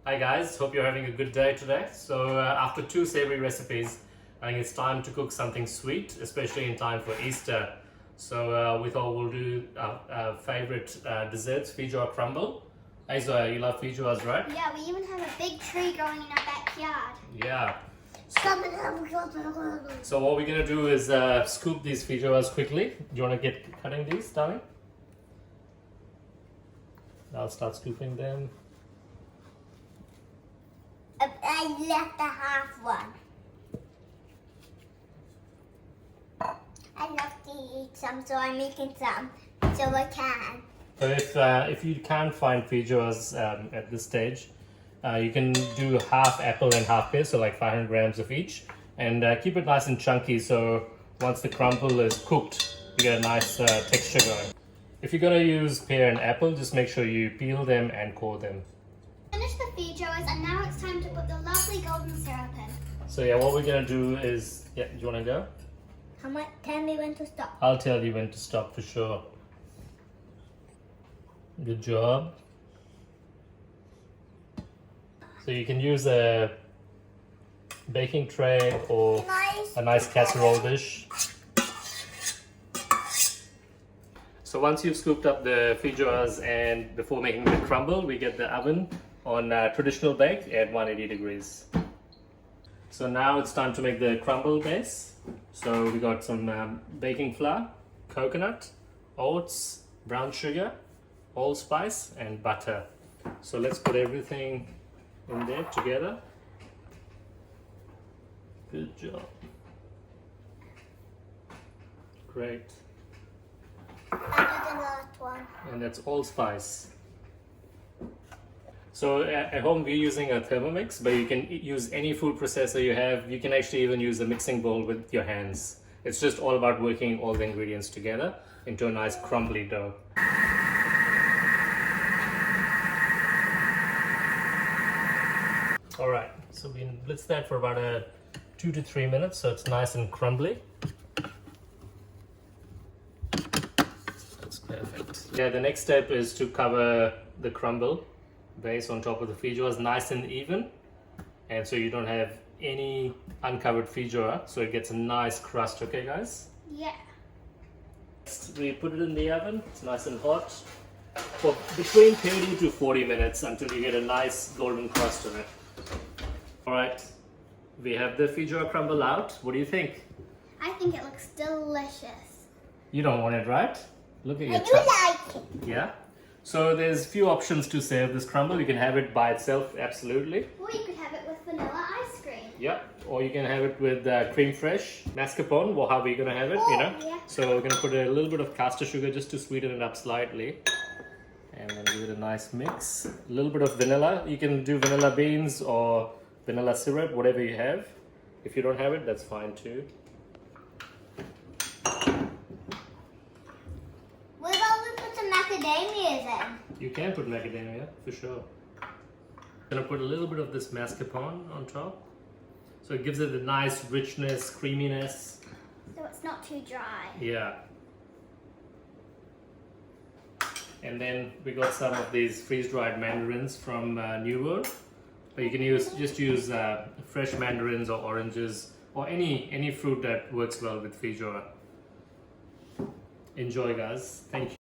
Hi guys, hope you're having a good day today. So after two savory recipes, I think it's time to cook something sweet, especially in time for Easter. So we thought we'll do our favorite desserts, Feijoa Crumble. Hey Zoya, you love Feijoas, right? Yeah, we even have a big tree growing in our backyard. Yeah. So what we're going to do is scoop these Feijoas quickly. Do you want to get cutting these, darling? I'll start scooping them. I left the half one. I love to eat some, so I'm making some so I can. So if you can't find Feijoas at this stage, you can do half apple and half pear, so like 500 grams of each, and keep it nice and chunky. So once the crumble is cooked, you get a nice texture going. If you're gonna use pear and apple, just make sure you peel them and core them. Finish the feijoas, and now it's time to put the lovely golden syrup in. So yeah, what we're gonna do is, do you wanna go? How much? Tell me when to stop. I'll tell you when to stop for sure. Good job. So you can use a baking tray or a nice casserole dish. So once you've scooped up the feijoas and before making the crumble, we get the oven on traditional bake at 180 degrees. So now it's time to make the crumble base. So we got some baking flour, coconut, oats, brown sugar, allspice and butter. So let's put everything in there together. Good job. Great. I'll do the last one. And that's allspice. So at home we're using a Thermomix, but you can use any food processor you have. You can actually even use a mixing bowl with your hands. It's just all about working all the ingredients together into a nice crumbly dough. Alright, so we blitz that for about 2 to 3 minutes so it's nice and crumbly. That's perfect. Yeah, the next step is to cover the crumble base on top of the feijoas nice and even, and so you don't have any uncovered feijoa, so it gets a nice crust. Okay guys? Yeah. Next, we put it in the oven. It's nice and hot for between 30 to 40 minutes until you get a nice golden crust on it. Alright, we have the feijoa crumble out. What do you think? I think it looks delicious. You don't want it, right? Look at your I do like it. Yeah. So there's few options to serve this crumble. You can have it by itself, absolutely. Or you could have it with vanilla ice cream. Yeah. Or you can have it with creme fraiche, mascarpone, or however you're gonna have it, you know. Yeah. So we're gonna put a little bit of caster sugar just to sweeten it up slightly. And then give it a nice mix. A little bit of vanilla. You can do vanilla beans or vanilla syrup, whatever you have. If you don't have it, that's fine too. What about we put some macadamias in? You can put macadamia, for sure. Gonna put a little bit of this mascarpone on top. So it gives it a nice richness, creaminess. So it's not too dry. Yeah. And then we got some of these freeze-dried mandarins from New World. But you can just use fresh mandarins or oranges or any fruit that works well with feijoa. Enjoy guys. Thank you.